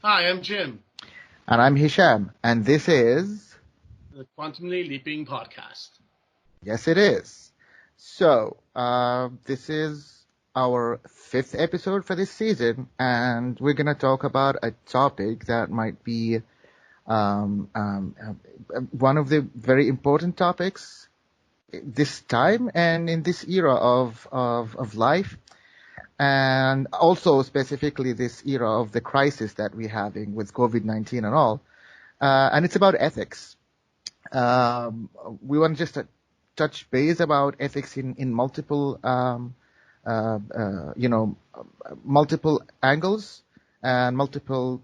Hi, I'm Jim, And I'm Hisham, and this is, the Quantumly Leaping podcast. yes, it is. This is our fifth episode for this season, and we're going to talk about a topic that might be one of the very important topics this time and in this era of life, and also specifically this era of the crisis that we're having with COVID-19 and all. And it's about ethics. Um, we want just to touch base about ethics in multiple, multiple angles and multiple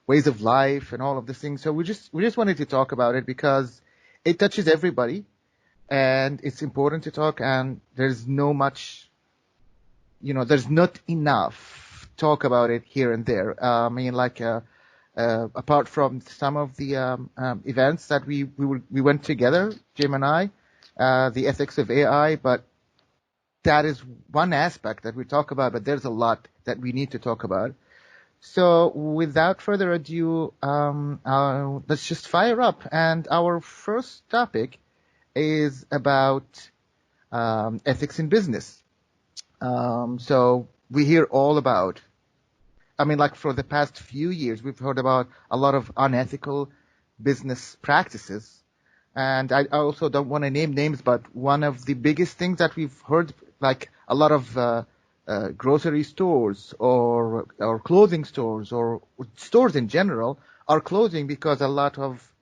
ways of life and all of these things. So we just wanted to talk about it because it touches everybody and it's important to talk. And there's not enough talk about it here and there. Apart from some of the events that we went together, Jim and I, the ethics of AI, but that is one aspect that we talk about, but there's a lot that we need to talk about. So without further ado, let's just fire up. And our first topic is about ethics in business. So we hear all about, like for the past few years, we've heard about a lot of unethical business practices. And I also don't want to name names, but one of the biggest things that we've heard, like a lot of grocery stores or clothing stores or stores in general are closing because a lot of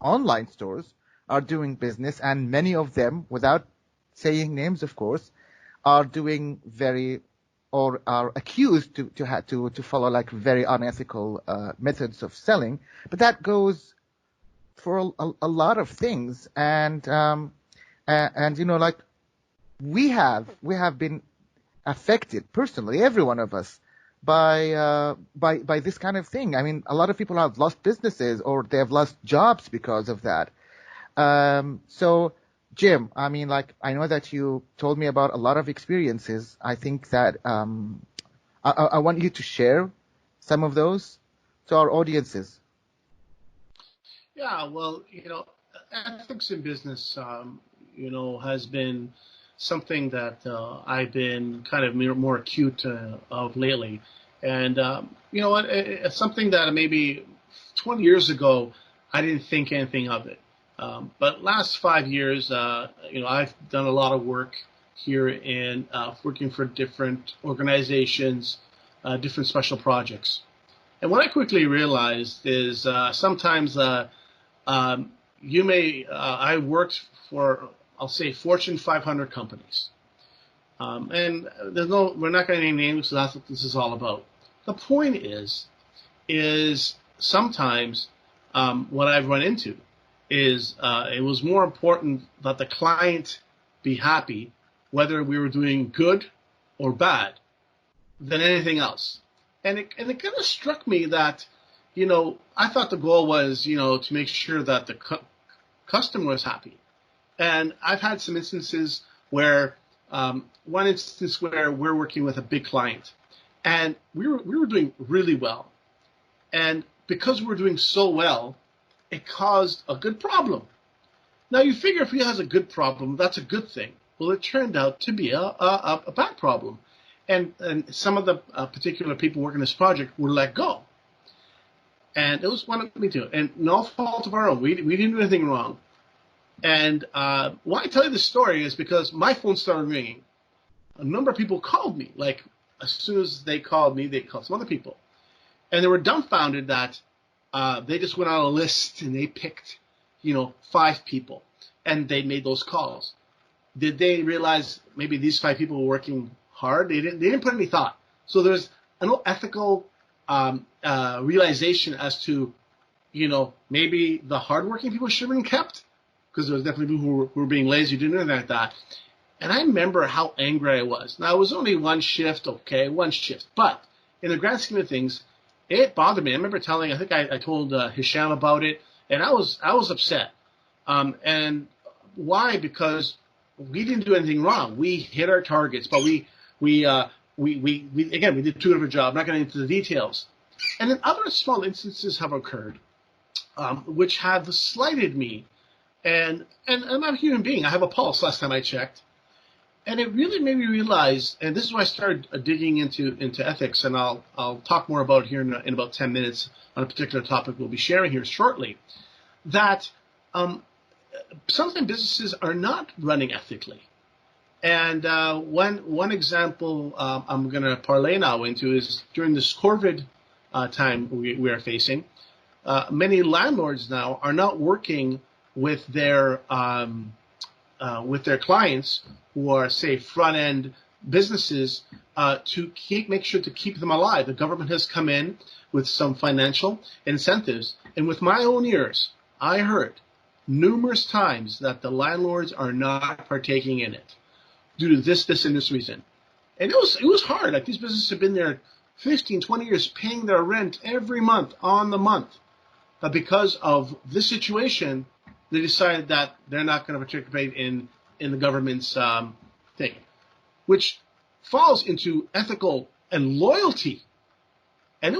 online stores are doing business, and many of them, without saying names, of course, are doing very or are accused to follow like very unethical methods of selling. But that goes for a lot of things, and like we have been affected personally, every one of us, by this kind of thing. I mean, a lot of people have lost businesses or they have lost jobs because of that. So, Jim, I know that you told me about a lot of experiences. I think that I want you to share some of those to our audiences. Yeah, well, ethics in business, has been something that I've been kind of more acute of lately. And you know what? It's something that maybe 20 years ago I didn't think anything of it. But last 5 years, I've done a lot of work here in working for different organizations, different special projects. And what I quickly realized is sometimes I worked for, I'll say, Fortune 500 companies. And we're not going to name names, so that's what this is all about. The point is sometimes what I've run into is it was more important that the client be happy, whether we were doing good or bad, than anything else. And it kind of struck me that, I thought the goal was, to make sure that the customer was happy. And I've had some instances where, one instance where we're working with a big client, and we were doing really well. And because we were doing so well, it caused a good problem. Now you figure if he has a good problem, that's a good thing. Well, it turned out to be a bad problem, and some of the particular people working this project were let go, and it was one of me too, and no fault of our own. We didn't do anything wrong. And why I tell you this story is because my phone started ringing. A number of people called me. Like as soon as they called me, they called some other people, and they were dumbfounded that they just went on a list and they picked, 5 people, and they made those calls. Did they realize maybe these 5 people were working hard? They didn't. They didn't put any thought. So there's an ethical realization as to, maybe the hardworking people should have been kept, because there was definitely people who were being lazy, who didn't do anything like that. And I remember how angry I was. Now, it was only one shift, okay, one shift. But in the grand scheme of things, it bothered me. I remember I think I told Hisham about it, and I was upset. And why? Because we didn't do anything wrong. We hit our targets, but we we did too good of a job. Not getting into the details, and then other small instances have occurred, which have slighted me. And I'm a human being. I have a pulse. Last time I checked, and it really made me realize. And this is why I started digging into ethics. And I'll talk more about it here in about 10 minutes on a particular topic we'll be sharing here shortly. That sometimes businesses are not running ethically. And one example I'm going to parlay now into is during this COVID time we are facing. Many landlords now are not working with their clients who are, say, front end businesses to make sure to keep them alive. The government has come in with some financial incentives, and with my own ears, I heard numerous times that the landlords are not partaking in it due to this and this reason. And it was hard. Like, these businesses have been there 15, 20 years paying their rent every month on the month. But because of this situation, they decided that they're not going to participate in the government's thing, which falls into ethical and loyalty. And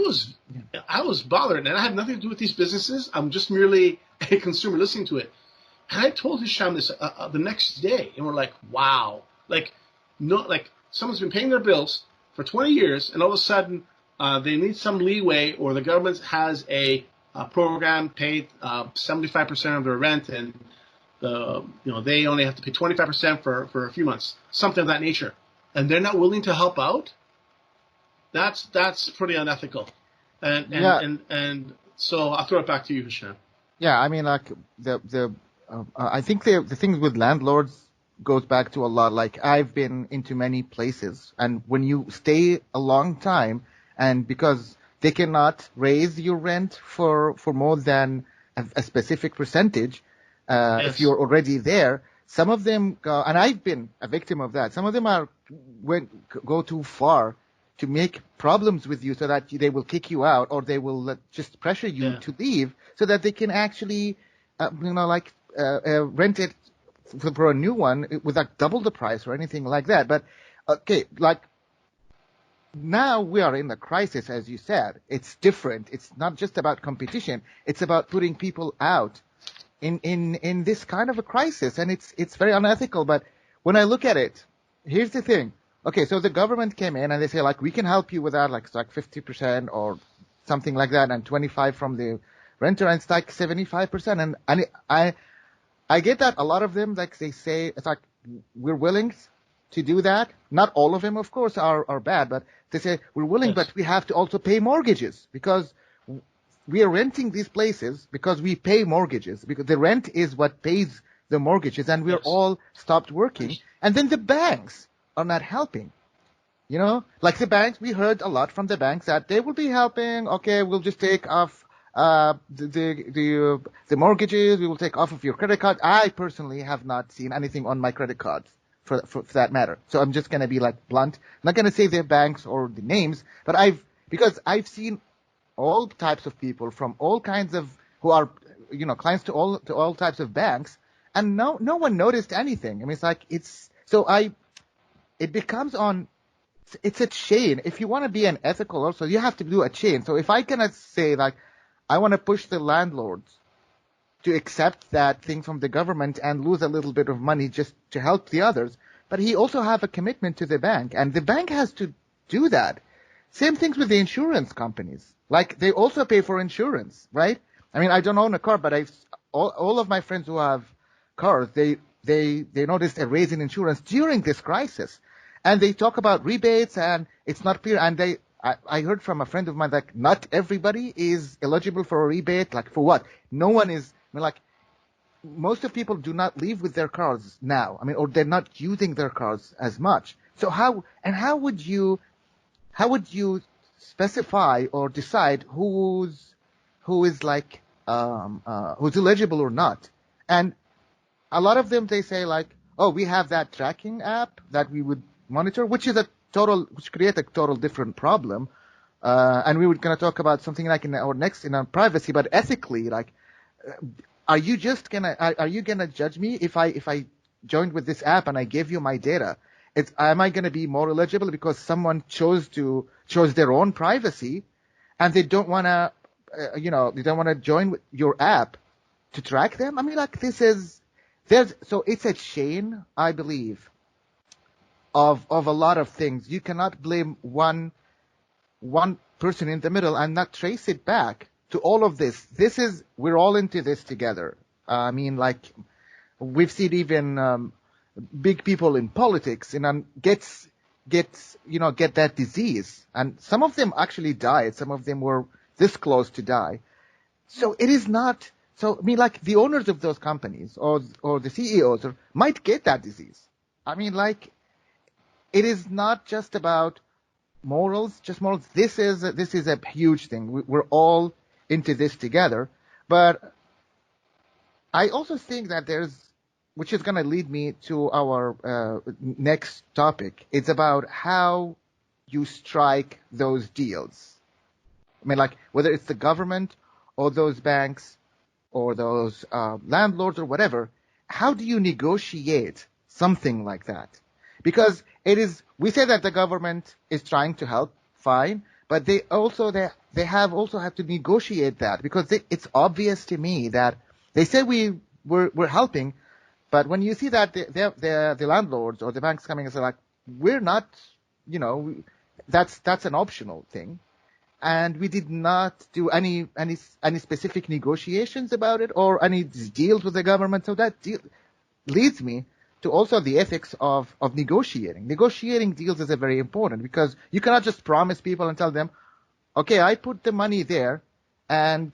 I was bothered, and I have nothing to do with these businesses. I'm just merely a consumer listening to it. And I told Hisham this the next day, and we're like, wow. Like someone's been paying their bills for 20 years, and all of a sudden they need some leeway, or the government has a program paid 75% of their rent, and they only have to pay 25% for a few months, something of that nature, and they're not willing to help out. That's pretty unethical, and so I'll throw it back to you, Hisham. Yeah, I mean, like I think the things with landlords goes back to a lot. Like, I've been into many places, and when you stay a long time, and because they cannot raise your rent for more than a specific percentage, Yes. if you're already there, some of them go, and I've been a victim of that. Some of them go too far to make problems with you, so that they will kick you out, or they will just pressure you to leave, so that they can actually, rent it for a new one with like double the price or anything like that. But okay, like, now we are in a crisis, as you said. It's different. It's not just about competition. It's about putting people out in this kind of a crisis, and it's very unethical. But when I look at it, here's the thing. Okay, so the government came in and they say, like, we can help you with that, like 50% or something like that, and 25 from the renter, and it's like 75%. And I get that a lot of them, like, they say, it's like, we're willing to do that. Not all of them, of course, are bad, but they say we're willing, Yes. but we have to also pay mortgages, because we are renting these places because we pay mortgages, because the rent is what pays the mortgages, and we're Yes. all stopped working. And then the banks are not helping. Like the banks, we heard a lot from the banks that they will be helping. Okay, we'll just take off the mortgages. We will take off of your credit card. I personally have not seen anything on my credit cards for that matter. So I'm just going to be like blunt. I'm not going to say the banks or the names, but because I've seen all types of people from all kinds of, who are, clients to all types of banks, and no one noticed anything. I mean, it becomes it's a chain. If you want to be an ethical also, you have to do a chain. So if I cannot say, like, I want to push the landlords to accept that thing from the government and lose a little bit of money just to help the others, but he also have a commitment to the bank, and the bank has to do that. Same things with the insurance companies. Like, they also pay for insurance, right? I mean, I don't own a car, but all of my friends who have cars, they noticed a raise in insurance during this crisis. And they talk about rebates, and it's not clear. And I heard from a friend of mine that not everybody is eligible for a rebate. Like, for what? No one is. I mean, like, most of people do not leave with their cars now. I mean, or they're not using their cars as much. So how would you specify or decide who's eligible or not? And a lot of them, they say, like, oh, we have that tracking app that we would monitor, which create a total different problem. And we were going to talk about something like in our privacy, but ethically, like, are you gonna judge me if I joined with this app and I gave you my data, am I going to be more eligible because someone chose their own privacy, and they don't want to, they don't want to join with your app to track them? I mean, like, so it's a chain, I believe, of a lot of things. You cannot blame one person in the middle and not trace it back to all of this. We're all into this together. I mean, like, we've seen even big people in politics, get that disease, and some of them actually died. Some of them were this close to die. So it is not. So I mean, like, the owners of those companies or the CEOs might get that disease. I mean, like, it is not just about morals, just morals. This is a huge thing. We're all into this together. But I also think that which is going to lead me to our next topic. It's about how you strike those deals. I mean, like, whether it's the government or those banks or those landlords or whatever, how do you negotiate something like that? Because we say that the government is trying to help, fine, but they have to negotiate that, because it's obvious to me that they say we're helping, but when you see that the landlords or the banks coming and say, like, we're not, that's an optional thing, and we did not do any specific negotiations about it or any deals with the government. So that leads me to also the ethics of negotiating. Negotiating deals is very important, because you cannot just promise people and tell them, okay, I put the money there and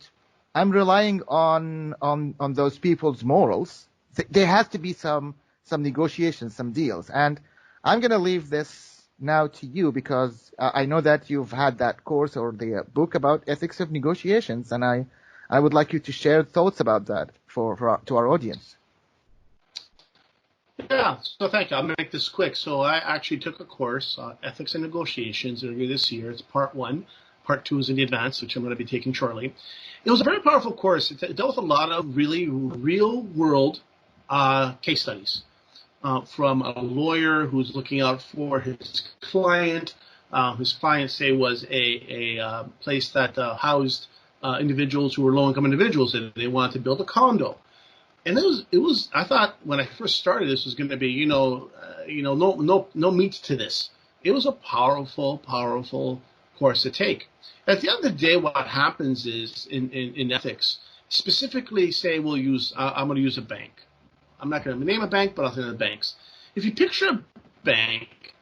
I'm relying on those people's morals. There has to be some negotiations, some deals. And I'm going to leave this now to you, because I know that you've had that course or the book about ethics of negotiations, and I would like you to share thoughts about that to our audience. Yeah, so thank you. I'll make this quick. So I actually took a course, Ethics and Negotiations, earlier this year. It's part 1. Part 2 is in the advanced, which I'm going to be taking shortly. It was a very powerful course. It dealt with a lot of really real-world case studies. From a lawyer who's looking out for his client. His client, say, was a place that housed individuals who were low-income individuals, and they wanted to build a condo. And it was. I thought when I first started, this was going to be, no meat to this. It was a powerful course to take. At the end of the day, what happens is in ethics, specifically, say I'm going to use a bank. I'm not going to name a bank, but I'll say the banks. If you picture a bank,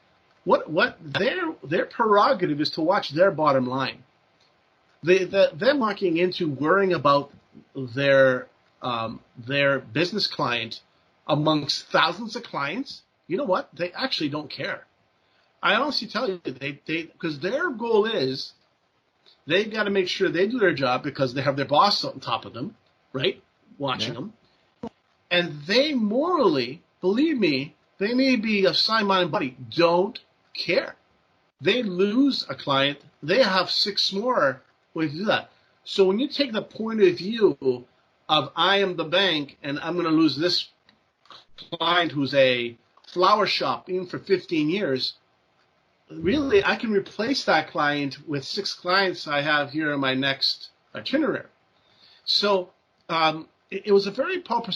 what their prerogative is to watch their bottom line. They're locking into worrying about their business client amongst thousands of clients. You know what? They actually don't care. I honestly tell you, because their goal is they've got to make sure they do their job, because they have their boss on top of them, right, watching them. And they morally, believe me, they may be a sign-minded body, don't care. They lose a client, they have 6 more ways to do that. So when you take the point of view of I am the bank and I'm going to lose this client who's a flower shop even for 15 years, really I can replace that client with 6 clients I have here in my next itinerary. So it was a very powerful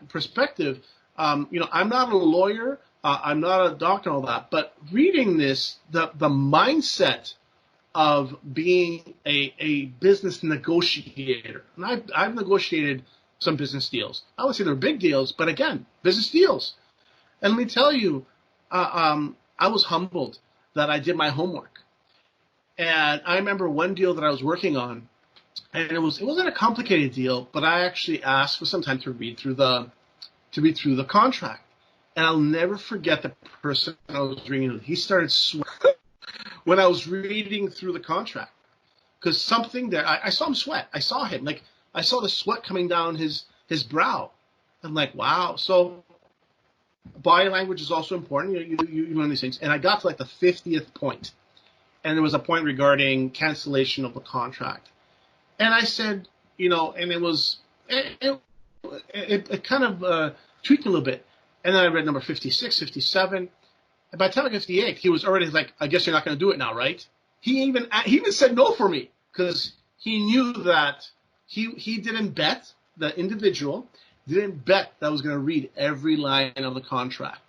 perspective. I'm not a lawyer, I'm not a doctor and all that, but reading this, the mindset of being a business negotiator. And I've negotiated some business deals. I would say they're big deals, but again, business deals. And let me tell you, I was humbled that I did my homework. And I remember one deal that I was working on, and it wasn't a complicated deal, but I actually asked for some time to read through the contract. And I'll never forget the person I was reading. He started sweating when I was reading through the contract, because something there, I saw him sweat. I saw him, like, I saw the sweat coming down his brow. I'm like, wow. So body language is also important. You learn these things. And I got to like the 50th point, and there was a point regarding cancellation of the contract. And I said, and it was, it kind of tweaked a little bit. And then I read number 56, 57. And by the time I got to the 8th, he was already like, I guess you're not going to do it now, right? He even said no for me because he knew that he didn't bet, the individual didn't bet that I was going to read every line of the contract.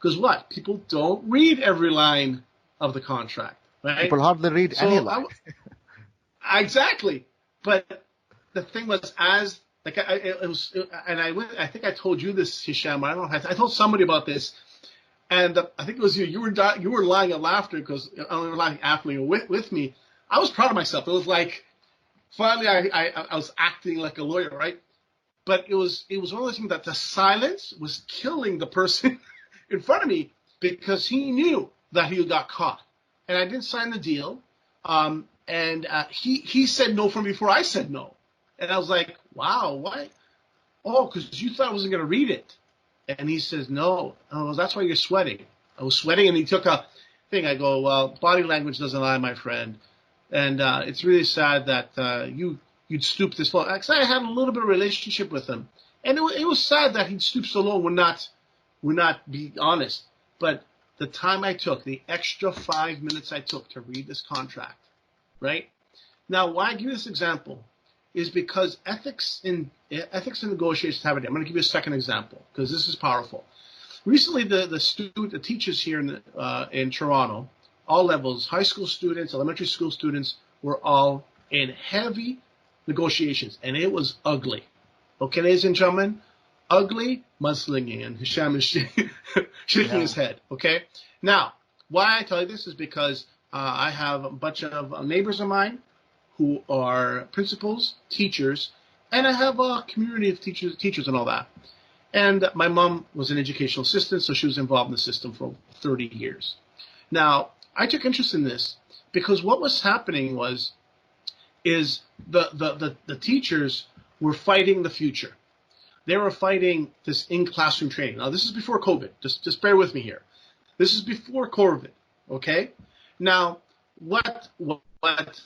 Because what? People don't read every line of the contract, right? People hardly read any line. Exactly. But the thing was, as like I think I told you this, Hisham. I don't know. I told somebody about this, and I think it was you. You were lying of laughter because I was lying after with me. I was proud of myself. It was like finally I was acting like a lawyer, right? But it was one of those things that the silence was killing the person in front of me because he knew that he got caught, and I didn't sign the deal. And he said no from before I said no. And I was like, wow, why? Oh, because you thought I wasn't going to read it. And he says, no. Oh, that's why you're sweating. I was sweating, and he took a thing. I go, well, body language doesn't lie, my friend. And it's really sad that you'd stoop this low. Because I had a little bit of relationship with him. And it was sad that he'd stoop so low and would not be honest. But the time I took, the extra 5 minutes I took to read this contract, right? Now, why I give you this example is because ethics in negotiations have it. I'm going to give you a second example because this is powerful. Recently, the teachers here in Toronto, all levels, high school students, elementary school students, were all in heavy negotiations, and it was ugly. Okay, ladies and gentlemen, ugly mudslinging, and Hisham is shaking his head. Okay, now why I tell you this is because I have a bunch of neighbors of mine who are principals, teachers, and I have a community of teachers and all that. And my mom was an educational assistant, so she was involved in the system for 30 years. Now, I took interest in this because what was happening is the teachers were fighting the future. They were fighting this in-classroom training. Now, this is before COVID. Just bear with me here. This is before COVID, okay? Now, what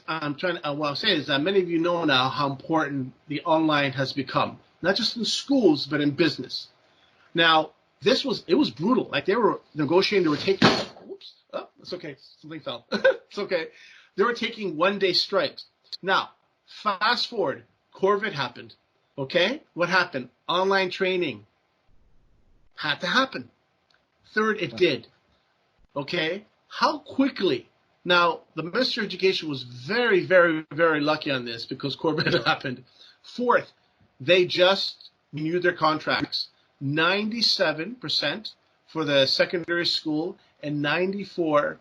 I'm saying is that many of you know now how important the online has become, not just in schools but in business. Now, it was brutal. Like they were negotiating, they were taking. Whoops, oh, it's okay. Something fell. It's okay. They were taking one-day strikes. Now, fast forward, COVID happened. Okay, what happened? Online training had to happen. Third, it did. Okay, how quickly? Now, the Minister of Education was very, very, very lucky on this because COVID happened. Fourth, they just renewed their contracts. 97% for the secondary school and 94%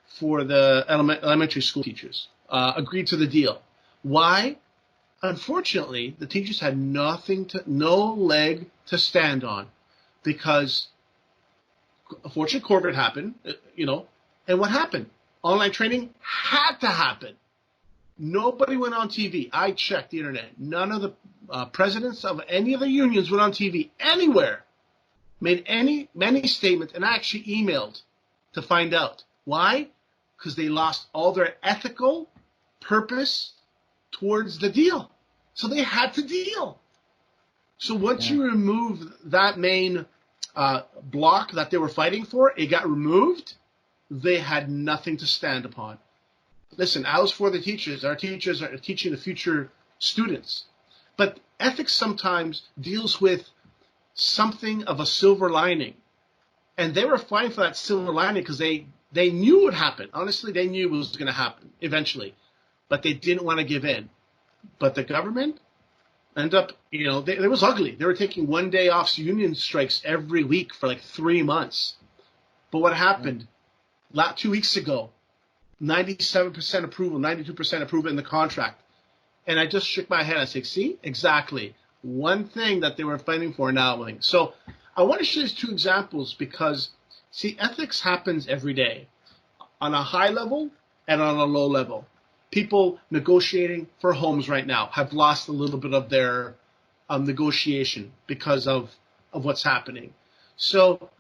for the elementary school teachers agreed to the deal. Why? Unfortunately, the teachers had no leg to stand on because, unfortunately, COVID happened, and what happened? Online training had to happen. Nobody went on TV. I checked the internet. None of the presidents of any of the unions went on TV anywhere, made many statements, and I actually emailed to find out. Why? Because they lost all their ethical purpose towards the deal. So they had to deal. So once you remove that main block that they were fighting for, it got removed. They had nothing to stand upon. Listen, I was for the teachers. Our teachers are teaching the future students. But ethics sometimes deals with something of a silver lining. And they were fighting for that silver lining because they knew it would happen. Honestly, they knew it was going to happen eventually. But they didn't want to give in. But the government ended up, it was ugly. They were taking one day off union strikes every week for like 3 months. But what happened? 2 weeks ago, 97% approval, 92% approval in the contract. And I just shook my head. I said, see, exactly. One thing that they were fighting for now. So I want to share these two examples because, see, ethics happens every day on a high level and on a low level. People negotiating for homes right now have lost a little bit of their negotiation because of what's happening. So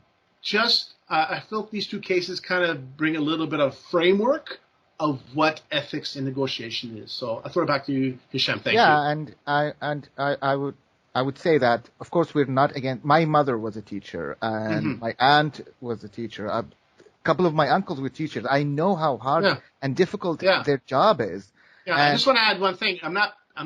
I felt these two cases kind of bring a little bit of framework of what ethics in negotiation is. So I throw it back to you, Hisham. Thank you. Yeah, and I would say that, of course, we're not again. My mother was a teacher, and my aunt was a teacher. couple of my uncles were teachers. I know how hard Yeah. and difficult Yeah. their job is. Yeah. I just want to add one thing. I'm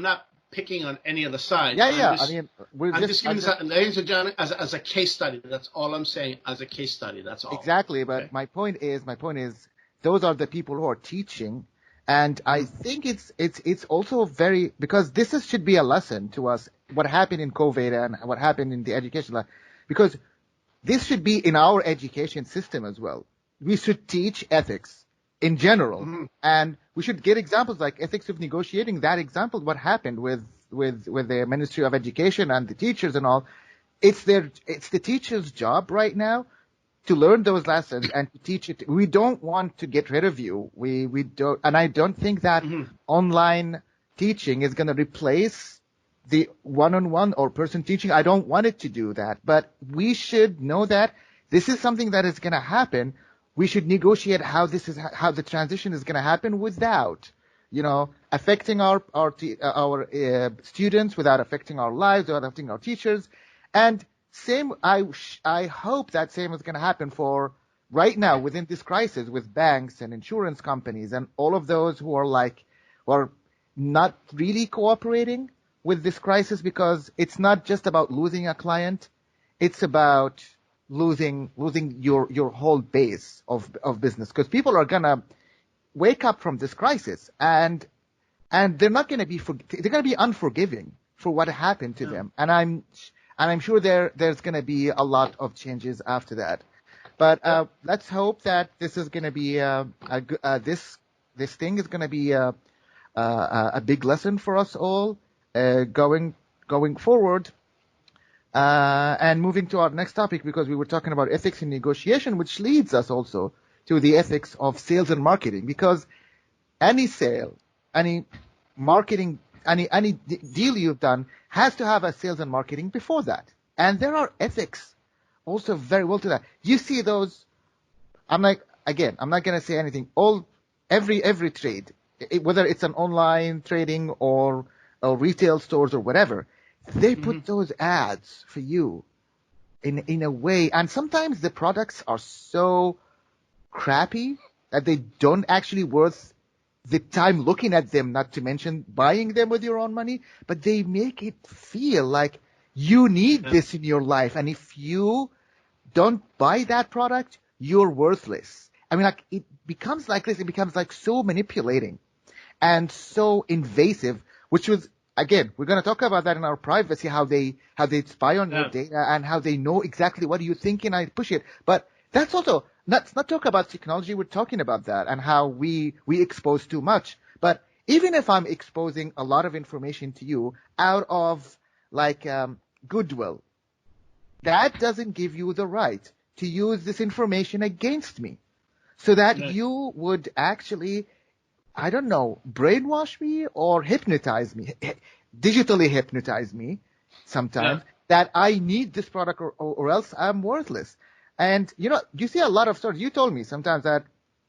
not picking on any other side. Yeah. I mean, I'm just giving this, ladies and gentlemen, as a case study. That's all I'm saying. As a case study. That's all. Exactly. But okay? my point is, those are the people who are teaching. And I think it's also because this should be a lesson to us, what happened in COVID and what happened in the education, because this should be in our education system as well. We should teach ethics in general, and we should get examples like ethics of negotiating. That example, what happened with the Ministry of Education and the teachers and all. It's the teacher's job right now to learn those lessons and to teach it. We don't want to get rid of you. We don't, and I don't think that online teaching is going to replace the one-on-one or person teaching. I don't want it to do that, but we should know that this is something that is going to happen. We should negotiate how the transition is going to happen without, affecting our students, without affecting our lives, without affecting our teachers. And I hope that same is going to happen for right now within this crisis with banks and insurance companies and all of those who are not really cooperating with this crisis, because it's not just about losing a client. It's about losing your whole base of business, because people are going to wake up from this crisis and they're not going to they're going to be unforgiving for what happened to them. And I'm sure there's going to be a lot of changes after that. But let's hope that this is going to be this thing is going to be a big lesson for us all going forward. And moving to our next topic, because we were talking about ethics in negotiation, which leads us also to the ethics of sales and marketing, because any sale, any marketing, any deal you've done has to have a sales and marketing before that. And there are ethics also very well to that. You see those, I'm not going to say anything. Every trade, whether it's an online trading or retail stores or whatever, they put those ads for you in a way. And sometimes the products are so crappy that they don't actually worth the time looking at them, not to mention buying them with your own money, but they make it feel like you need this in your life. And if you don't buy that product, you're worthless. I mean, it becomes like this. It becomes like so manipulating and so invasive, which was, again, we're going to talk about that in our privacy, how they spy on your data and how they know exactly what you're thinking and push it. But that's also, let's not talk about technology. We're talking about that and how we expose too much. But even if I'm exposing a lot of information to you out of goodwill, that doesn't give you the right to use this information against me, so that you would actually, I don't know, brainwash me or hypnotize me, digitally hypnotize me sometimes, that I need this product or else I'm worthless. And, you see a lot of stories. You told me sometimes that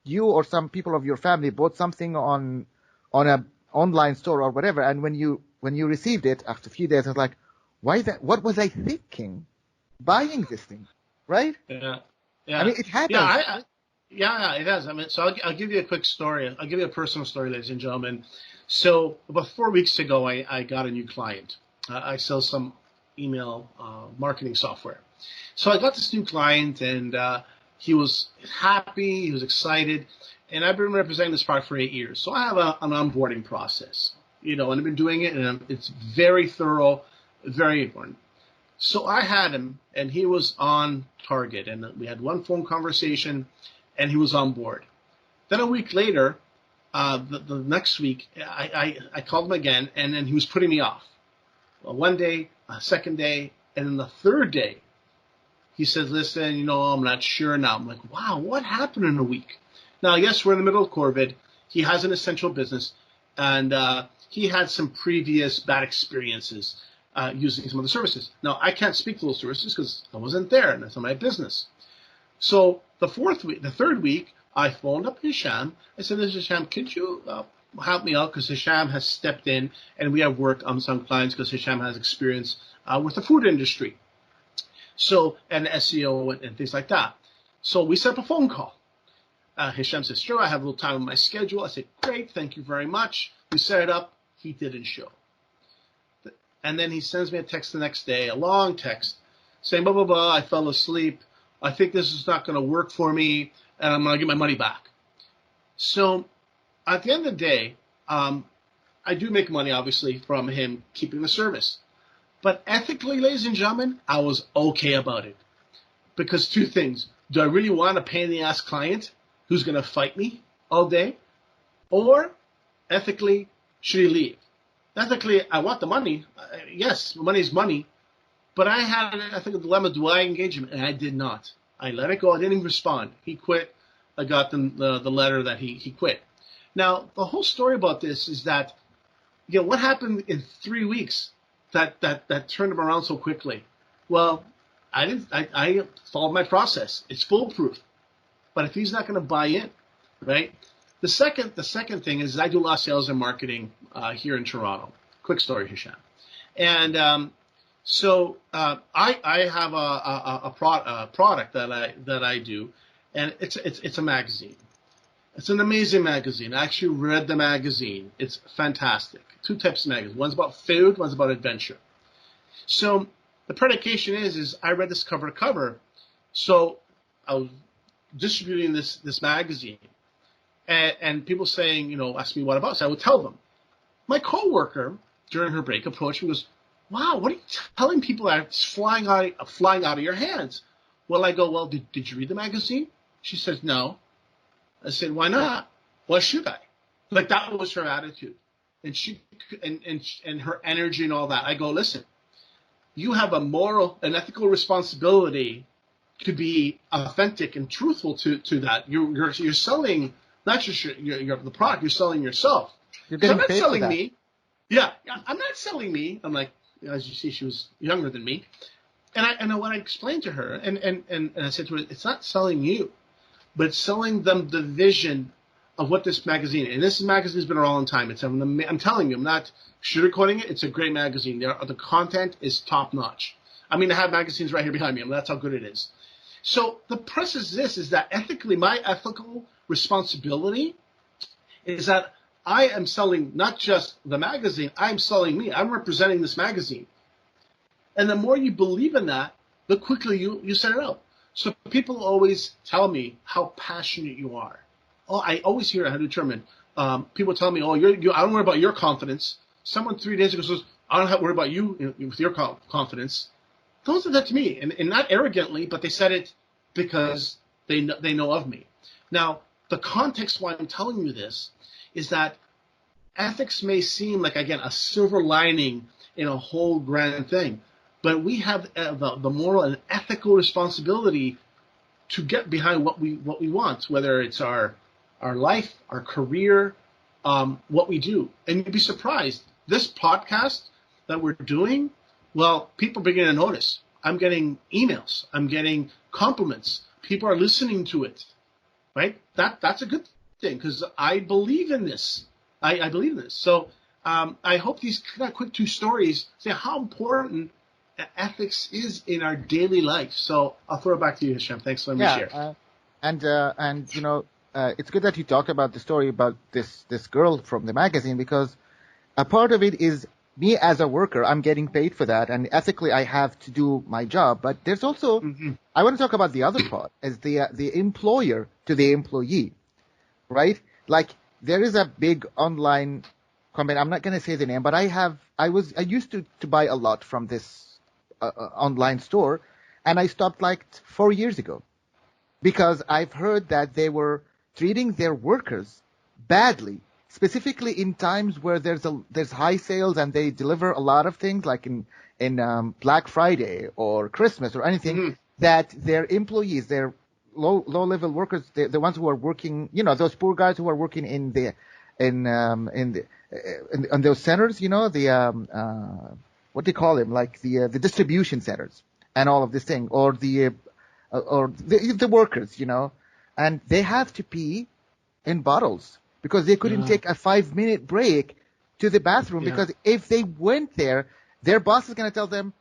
you or some people of your family bought something on an online store or whatever, and when you received it after a few days, I was like, why that? What was I thinking buying this thing, right? Yeah. I mean, it happens. Yeah, it has. I mean, so I'll give you a quick story. I'll give you a personal story, ladies and gentlemen. So about 4 weeks ago, I got a new client. I sell some email marketing software. So I got this new client, and he was happy. He was excited. And I've been representing this product for 8 years. So I have an onboarding process, and I've been doing it, and it's very thorough, very important. So I had him, and he was on target, and we had one phone conversation, and he was on board. Then a week later, the next week, I called him again, and then he was putting me off. Well, one day, a second day, and then the third day, he says, listen, I'm not sure now. I'm like, wow, what happened in a week? Now, yes, we're in the middle of COVID. He has an essential business, and he had some previous bad experiences using some of the services. Now, I can't speak to those services because I wasn't there, and that's not my business. So the third week, I phoned up Hisham. I said, Hisham, could you help me out? Because Hisham has stepped in, and we have worked on some clients because Hisham has experience with the food industry. So, and SEO and things like that. So we set up a phone call. Hisham says, sure, I have a little time on my schedule. I said, great, thank you very much. We set it up. He didn't show. And then he sends me a text the next day, a long text, saying, blah, blah, blah, I fell asleep. I think this is not going to work for me, and I'm going to get my money back. So at the end of the day, I do make money, obviously, from him keeping the service. But ethically, ladies and gentlemen, I was okay about it. Because two things. Do I really want a pain-in-the-ass client who's going to fight me all day? Or, ethically, should he leave? Ethically, I want the money. Yes, money is money. But I had, I think, a dilemma. Do I engage him? And I did not. I let it go. I didn't even respond. He quit. I got the letter that he quit. Now, the whole story about this is that, what happened in 3 weeks that turned him around so quickly? Well, I followed my process. It's foolproof. But if he's not going to buy in, right? The second thing is I do a lot of sales and marketing here in Toronto. Quick story, Hisham. And so I have a product that I do, and it's a magazine. It's an amazing magazine. I actually read the magazine. It's fantastic. 2 types of magazines. One's about food, one's about adventure. So the predication is I read this cover to cover. So I was distributing this magazine, and people saying, ask me what about. So I would tell them. My coworker during her break approached me and goes, wow, what are you telling people that it's flying out of your hands? Well, I go, well, did you read the magazine? She says, no. I said, why not? Why should I? Like, that was her attitude. And she and her energy and all that. I go, listen, you have a moral and ethical responsibility to be authentic and truthful to that. You're selling not just the product, you're selling yourself. You're getting I'm not paid selling for that. me. Yeah, I'm not selling me. I'm like, as you see, she was younger than me. And when I explained to her, and I said to her, it's not selling you, but it's selling them the vision of what this magazine, and this magazine's been around a long time. I'm telling you, I'm not sugarcoating it. It's a great magazine. The content is top notch. I mean, I have magazines right here behind me. I mean, that's how good it is. So the press is that ethically, my ethical responsibility is that I am selling not just the magazine, I'm selling me. I'm representing this magazine. And the more you believe in that, the quicker you set it out. So people always tell me how passionate you are. Oh, I always hear how determined. People tell me, oh, I don't worry about your confidence. Someone 3 days ago says, I don't have to worry about you with your confidence. Don't say that to me, and not arrogantly, but they said it because they know of me. Now, the context why I'm telling you this is that ethics may seem like, again, a silver lining in a whole grand thing, but we have the moral and ethical responsibility to get behind what we want, whether it's our life, our career, what we do. And you'd be surprised. This podcast that we're doing, well, people are beginning to notice. I'm getting emails. I'm getting compliments. People are listening to it, right? That's a good thing because I believe in this. I believe in this. So I hope these kind of quick 2 stories say how important ethics is in our daily life. So I'll throw it back to you, Hisham. Thanks for letting me share. And it's good that you talk about the story about this girl from the magazine, because a part of it is me as a worker. I'm getting paid for that, and ethically I have to do my job. But there's also I want to talk about the other part as the employer to the employee, right? Like there is a big online comment. I'm not going to say the name, but I used to buy a lot from this online store, and I stopped like 4 years ago because I've heard that they were treating their workers badly, specifically in times where there's high sales and they deliver a lot of things, like in Black Friday or Christmas or anything, that their employees, their low level workers, the ones who are working, those poor guys who are working in those centers, what do you call them, like the distribution centers and all of this thing, or the workers, and they have to pee in bottles because they couldn't take a 5-minute break to the bathroom, because if they went there, their boss is going to tell them,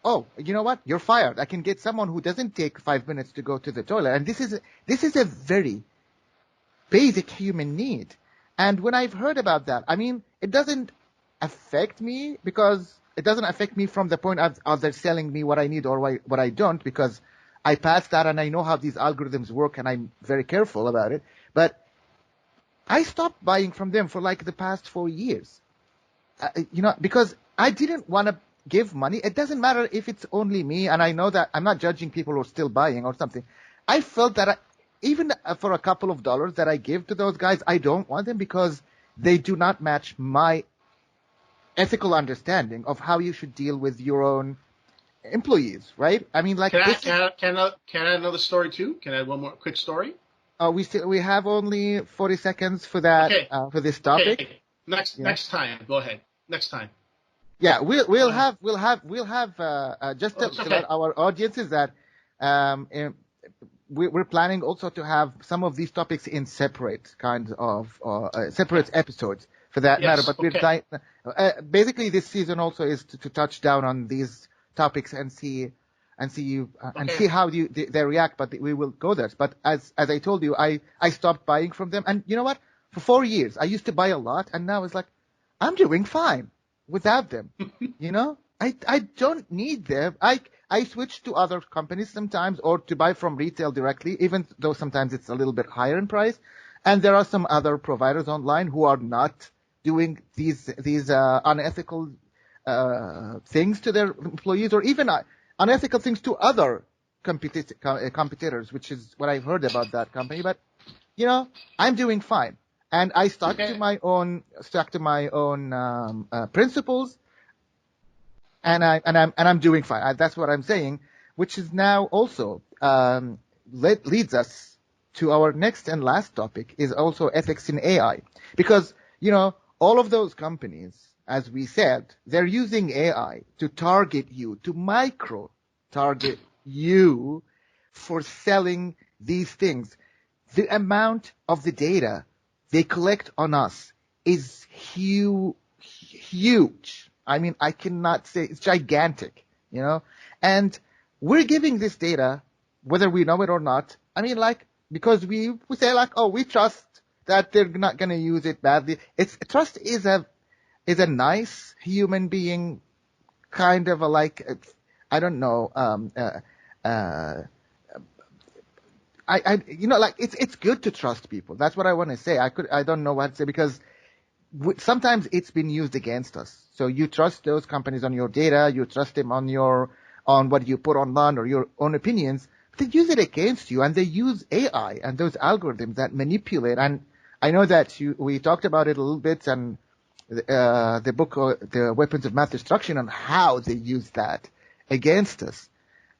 oh, you know what? You're fired. I can get someone who doesn't take 5 minutes to go to the toilet. And this is a very basic human need. And when I've heard about that, I mean, it doesn't affect me because it doesn't affect me from the point of they're selling me what I need or what I don't, because I passed that and I know how these algorithms work and I'm very careful about it. But I stopped buying from them for like the past 4 years, because I didn't want to give money. It doesn't matter if it's only me, and I know that I'm not judging people who are still buying or something. I felt that even for a couple of dollars that I give to those guys, I don't want them because they do not match my ethical understanding of how you should deal with your own employees, right? I mean, like, Can I add another story too? Can I add one more quick story? We have only 40 seconds for that, Okay. for this topic. Okay. Next time. Go ahead. Next time. Yeah, we'll have just to okay. let our audiences that we're planning also to have some of these topics in separate kinds of separate episodes for that matter. But we're basically this season also is to touch down on these topics and see how they react. But we will go there. But as I told you, I stopped buying from them, and you know what? For 4 years, I used to buy a lot, and now it's like I'm doing fine without them. I don't need them. I switch to other companies sometimes, or to buy from retail directly, even though sometimes it's a little bit higher in price. And there are some other providers online who are not doing these unethical things to their employees, or even unethical things to other competitors, which is what I've heard about that company. But I'm doing fine, and I stuck to my own principles. And I'm doing fine. That's what I'm saying, which is now also leads us to our next and last topic, is also ethics in AI. Because, all of those companies, as we said, they're using AI to target you, to micro-target you for selling these things. The amount of the data they collect on us is huge. I mean, I cannot say, it's gigantic, and we're giving this data, whether we know it or not. I mean, like, because we say like, oh, we trust that they're not going to use it badly. Trust is a nice human being kind of I don't know, it's good to trust people. That's what I want to say. I don't know what to say, because sometimes it's been used against us. So you trust those companies on your data, you trust them on what you put online or your own opinions. They use it against you, and they use AI and those algorithms that manipulate. And I know that we talked about it a little bit, and the book, The Weapons of Mass Destruction, and how they use that against us.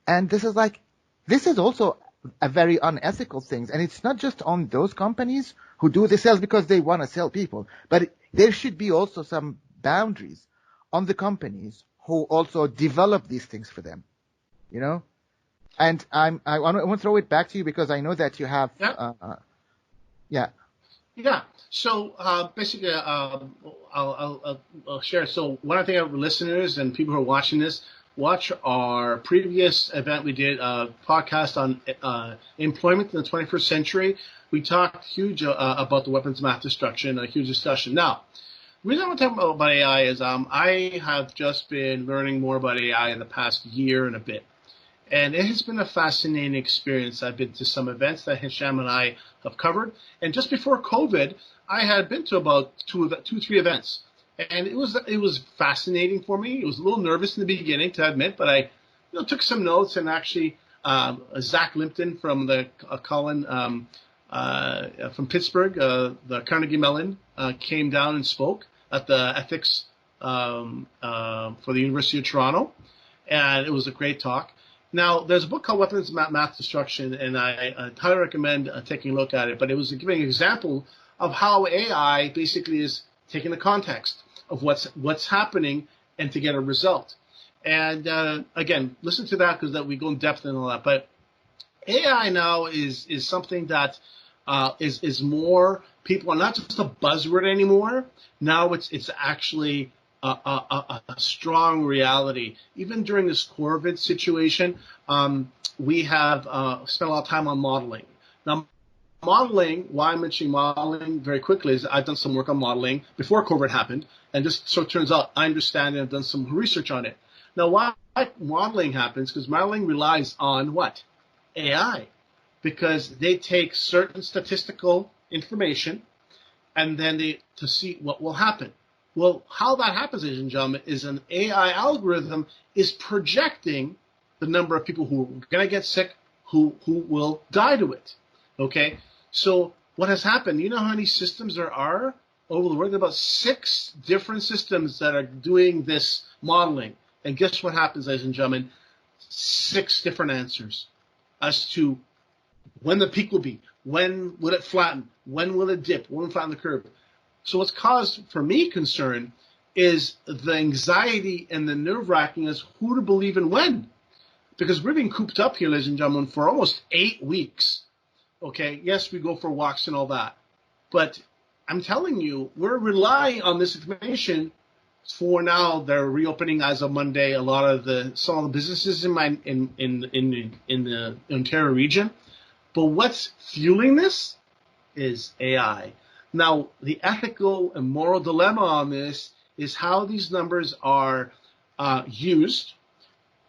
And this is also a very unethical thing. And it's not just on those companies who do the sales because they want to sell people, but there should be also some boundaries on the companies who also develop these things for them, And I want to throw it back to you, because I know that you have. Yeah. So basically, I'll share. So one thing, of listeners and people who are watching this, watch our previous event. We did a podcast on employment in the 21st century. We talked huge about the weapons of mass destruction, a huge discussion. Now, the reason I want to talk about AI is I have just been learning more about AI in the past year and a bit. And it has been a fascinating experience. I've been to some events that Hisham and I have covered. And just before COVID, I had been to about 3 events. And it was fascinating for me. It was a little nervous in the beginning, to admit, but I took some notes. And actually, Zach Limpton from the Colin from Pittsburgh, the Carnegie Mellon, came down and spoke at the ethics for the University of Toronto, and it was a great talk. Now, there's a book called Weapons of Mass Destruction, and I highly recommend taking a look at it. But it was giving an example of how AI basically is taking the context of what's happening and to get a result. And again, listen to that, because we go in depth and all that. But AI now is something that is more, people are not just a buzzword anymore. Now it's actually a strong reality. Even during this COVID situation, we have spent a lot of time on modeling. Now, modeling, why I'm mentioning modeling very quickly is I've done some work on modeling before COVID happened, and just so it turns out I understand and I've done some research on it. Now, why modeling happens? Because modeling relies on what? AI. Because they take certain statistical information and then to see what will happen. Well, how that happens, ladies and gentlemen, is an AI algorithm is projecting the number of people who are going to get sick, who will die to it. Okay? So what has happened, you know how many systems there are over the world? There are about 6 different systems that are doing this modeling. And guess what happens, ladies and gentlemen? 6 different answers as to when the peak will be, when will it flatten, when will it dip, when will it flatten the curve. So what's caused, for me, concern is the anxiety and the nerve-wracking as who to believe and when. Because we're being cooped up here, ladies and gentlemen, for almost 8 weeks. Okay, yes, we go for walks and all that. But I'm telling you, we're relying on this information. For now, they're reopening as of Monday. Some of the businesses in the Ontario region. But what's fueling this is AI. Now, the ethical and moral dilemma on this is how these numbers are used,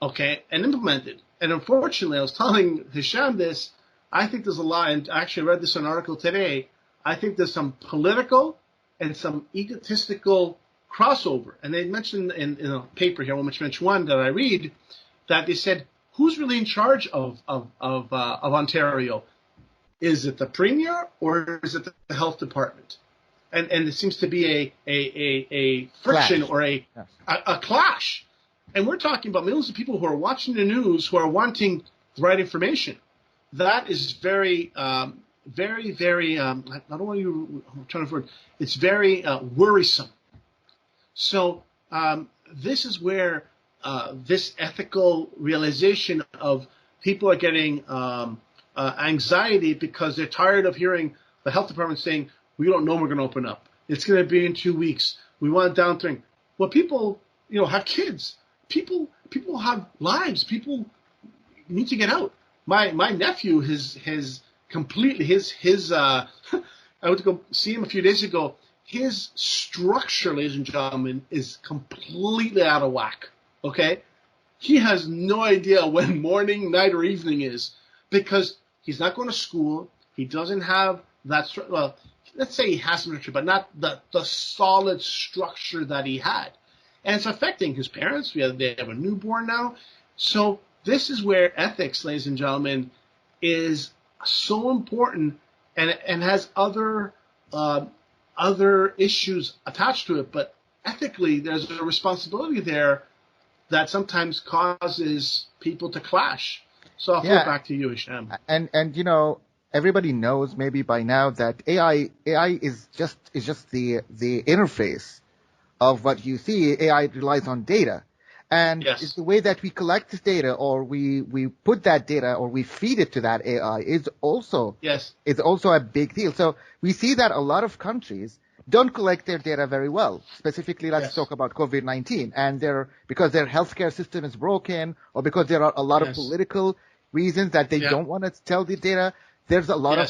okay, and implemented. And unfortunately, I was telling Hisham this, I think there's a lot, and I actually read this in an article today, I think there's some political and some egotistical crossover. And they mentioned in a paper here, I won't mention one that I read, that they said, who's really in charge of Ontario? Is it the Premier or is it the Health Department? And it seems to be a friction clash. or a clash. And we're talking about millions of people who are watching the news who are wanting the right information. That is very, very, I don't want you, I'm trying to word, it's very worrisome. So this is where this ethical realization of people are getting anxiety because they're tired of hearing the health department saying, we don't know when we're going to open up. It's going to be in 2 weeks. We want a downturn. Well, people, have kids. People have lives. People need to get out. My nephew has completely I went to go see him a few days ago. His structure, ladies and gentlemen, is completely out of whack. Okay, he has no idea when morning, night, or evening is because he's not going to school. He doesn't have that. Well, let's say he has some structure, but not the solid structure that he had, and it's affecting his parents. They have a newborn now, so this is where ethics, ladies and gentlemen, is so important, and has other issues attached to it. But ethically, there's a responsibility there that sometimes causes people to clash. So I'll throw it back to you, Hisham. And everybody knows maybe by now that AI is just the interface of what you see. AI relies on data. And it's the way that we collect this data, or we put that data, or we feed it to that AI is also a big deal. So we see that a lot of countries don't collect their data very well. Specifically, let's talk about COVID-19, and because their healthcare system is broken, or because there are a lot of political reasons that they don't want to tell the data. There's a lot of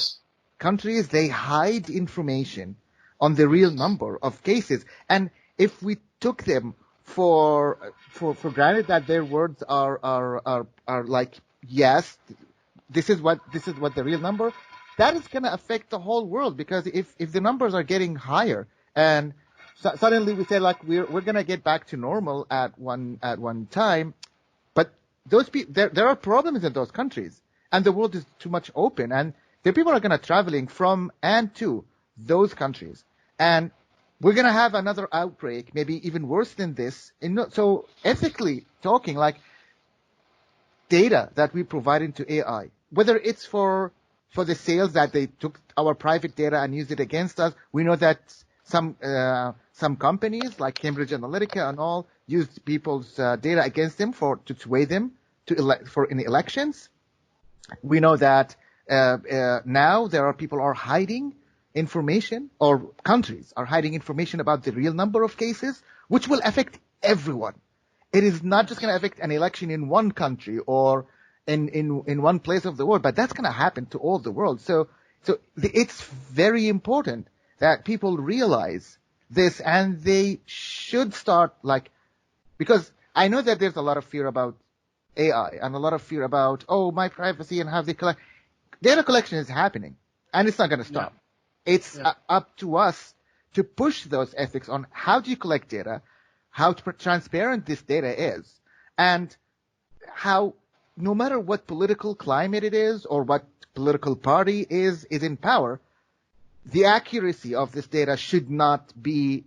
countries, they hide information on the real number of cases, and if we took them for granted that their words are like, yes, this is what the real number, that is going to affect the whole world, because if the numbers are getting higher and suddenly we say like we're going to get back to normal at one time, but those people, there are problems in those countries and the world is too much open, and the people are going to traveling from and to those countries, and we're going to have another outbreak, maybe even worse than this. So ethically talking, like data that we provide into AI, whether it's for the sales that they took our private data and used it against us. We know that some companies like Cambridge Analytica and all used people's data against them to sway them in elections. We know that now there are people are hiding information, or countries are hiding information about the real number of cases, which will affect everyone. It is not just going to affect an election in one country or in one place of the world, but that's going to happen to all the world. So So it's very important that people realize this, and they should start because I know that there's a lot of fear about AI and a lot of fear about, my privacy and how they collect. Data collection is happening, and it's not going to stop. Yeah. It's up to us to push those ethics on how do you collect data, how transparent this data is, and how no matter what political climate it is or what political party is in power, the accuracy of this data should not be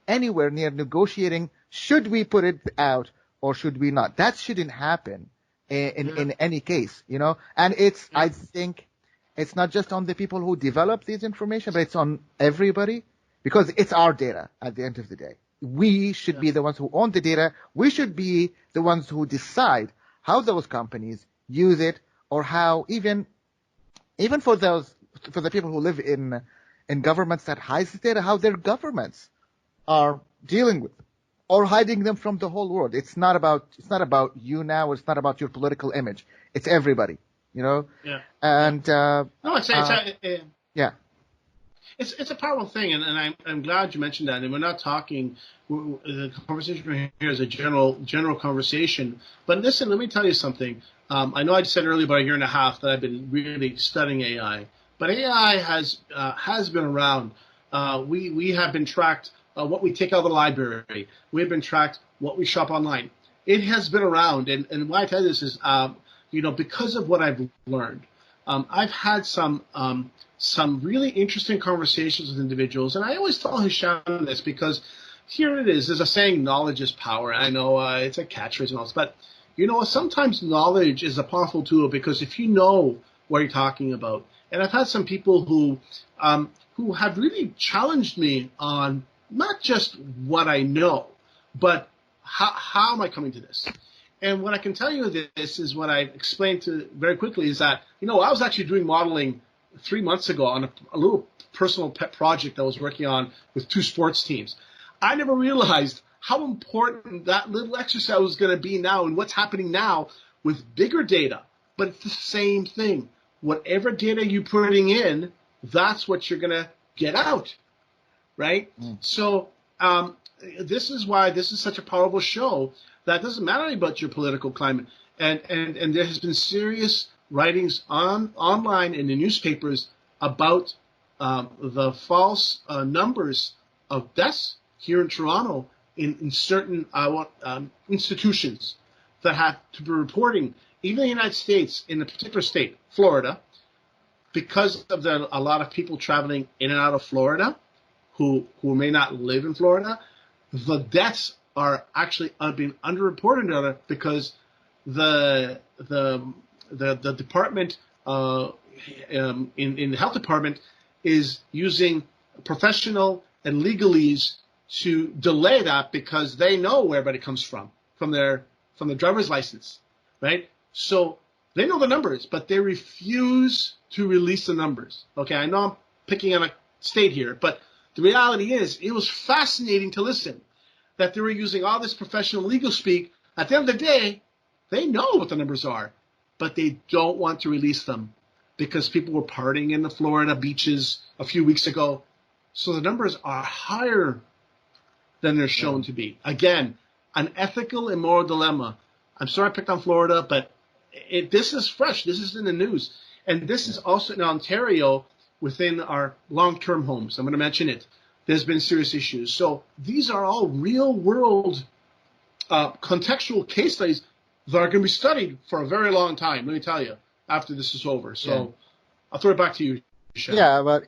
anywhere near negotiating. Should we put it out or should we not? That shouldn't happen in any case, And I think it's not just on the people who develop this information, but it's on everybody, because it's our data at the end of the day. We should be the ones who own the data. We should be the ones who decide how those companies use it, or how even for the people who live in governments that hide the data, how their governments are dealing with or hiding them from the whole world. It's not about you now. It's not about your political image. It's everybody, Yeah. And It's a powerful thing, and I'm glad you mentioned that. And we're not talking. The conversation here is a general conversation. But listen, let me tell you something. I know I said earlier about a year and a half that I've been really studying AI, but AI has been around. We have been tracked what we take out of the library. We have been tracked what we shop online. It has been around, and why I tell you this is because of what I've learned. I've had some really interesting conversations with individuals, and I always tell Hisham this because here it is. There's a saying, knowledge is power. I know it's a catchphrase and all this, but sometimes knowledge is a powerful tool, because if you know what you're talking about, and I've had some people who have really challenged me on not just what I know, but how am I coming to this? And what I can tell you this is what I explained to very quickly is that, I was actually doing modeling 3 months ago on a little personal pet project I was working on with 2 sports teams. I never realized how important that little exercise was going to be now, and what's happening now with bigger data. But it's the same thing. Whatever data you're putting in, that's what you're going to get out, right? So this is why this is such a powerful show. That doesn't matter about your political climate. And there has been serious writings online in the newspapers about the false numbers of deaths here in Toronto in certain institutions that have to be reporting. Even in the United States, in a particular state, Florida, because of a lot of people traveling in and out of Florida who may not live in Florida, the deaths are actually being underreported because the department in the health department is using professional and legalese to delay that, because they know where everybody comes from the driver's license, right? So they know the numbers, but they refuse to release the numbers. Okay, I know I'm picking on a state here, but the reality is it was fascinating to listen that they were using all this professional legal speak. At the end of the day, they know what the numbers are, but they don't want to release them because people were partying in the Florida beaches a few weeks ago. So the numbers are higher than they're shown to be. Again, an ethical and moral dilemma. I'm sorry I picked on Florida, but this is fresh. This is in the news. And this is also in Ontario within our long-term homes. I'm going to mention it. There's been serious issues. So these are all real-world contextual case studies that are going to be studied for a very long time, let me tell you, after this is over. So I'll throw it back to you, Michelle. Yeah, but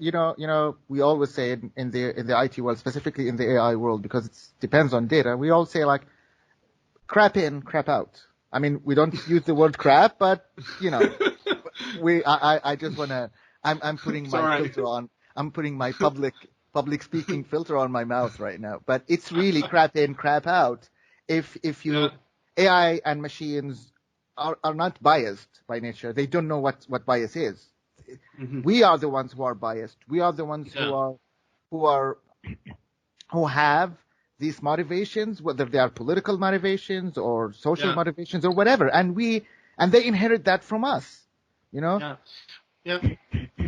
we always say in the IT world, specifically in the AI world, because it depends on data, we all say crap in, crap out. I mean, we don't use the word crap, but I just wanna. I'm putting my filter on. I'm putting my public speaking filter on my mouth right now. But it's really crap in, crap out. If AI and machines are not biased by nature, they don't know what bias is. Mm-hmm. We are the ones who are biased. We are the ones who have these motivations, whether they are political motivations or social motivations or whatever, and they inherit that from us, Yeah. Yeah.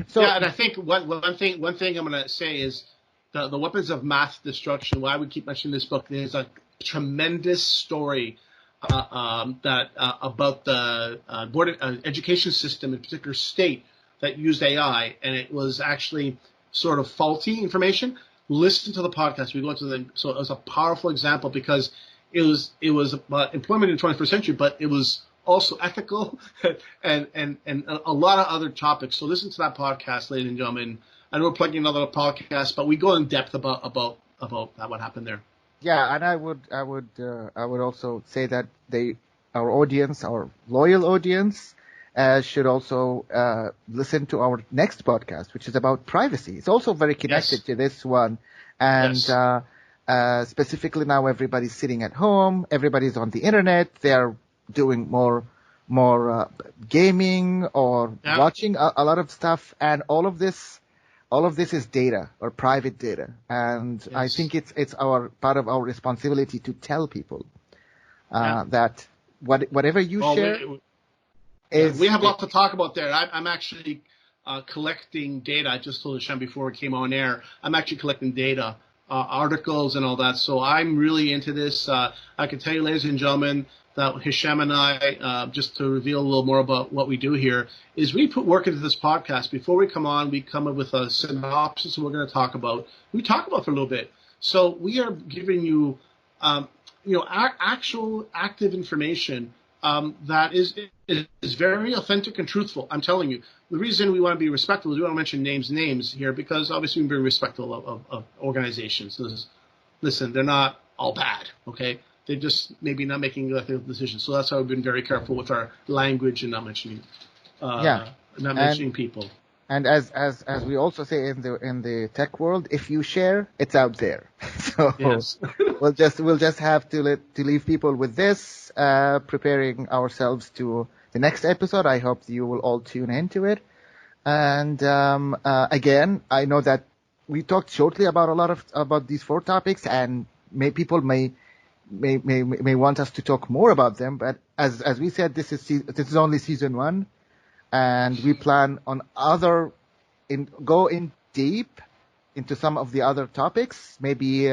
So Yeah, and I think one thing I'm going to say is the weapons of mass destruction. Why we keep mentioning this book? There's a tremendous story that about the board education system in a particular state that used AI, and it was actually sort of faulty information. Listen to the podcast. We go into the so it was a powerful example because it was about employment in the 21st century, but it was also ethical and a lot of other topics. So listen to that podcast, ladies and gentlemen. I know we're plugging another podcast, but we go in depth about what happened there. yeah, and I would also say that our audience, our loyal audience, should also listen to our next podcast, which is about privacy. It's also very connected to this one, and specifically now everybody's sitting at home, everybody's on the internet, they're doing more gaming or watching a lot of stuff, and all of this is data or private data, and I think it's our part of our responsibility to tell people that whatever you share we have a lot to talk about there. I'm actually collecting data. I just told Hashem before we came on air. I'm actually collecting data, articles and all that. So I'm really into this. I can tell you, ladies and gentlemen, that Hisham and I, just to reveal a little more about what we do here, is we put work into this podcast. Before we come on, we come up with a synopsis of what we're going to talk about. We talk about it for a little bit. So we are giving you, actual active information that is very authentic and truthful. I'm telling you. The reason we want to be respectful is we don't mention names here because obviously we're very respectful of organizations. Listen, they're not all bad, okay? They're just maybe not making ethical decisions. So that's why we've been very careful with our language and not mentioning people. And as we also say in the tech world, if you share, it's out there. So we'll just have to leave people with this, preparing ourselves to the next episode. I hope you will all tune into it. And again, I know that we talked shortly about these 4 topics, and people may want us to talk more about them, but as we said, this is only season 1, and we plan on go in deep into some of the other topics, maybe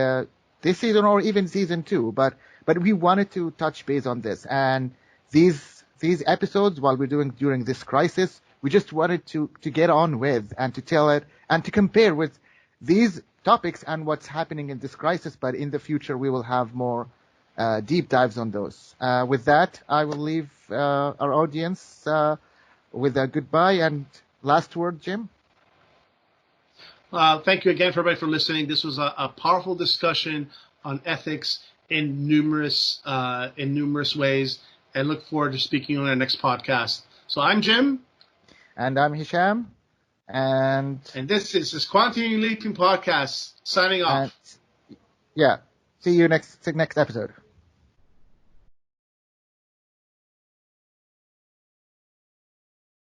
this season or even season 2. But we wanted to touch base on this, and these episodes, while we're doing during this crisis, we just wanted to get on with and to tell it and to compare with these topics and what's happening in this crisis. But in the future, we will have more deep dives on those. With that, I will leave our audience with a goodbye and last word, Jim. Thank you again for everybody for listening. This was a powerful discussion on ethics in numerous ways, and look forward to speaking on our next podcast. So I'm Jim. And I'm Hisham. And this is Quantity Leaping Podcast signing off. See you next episode.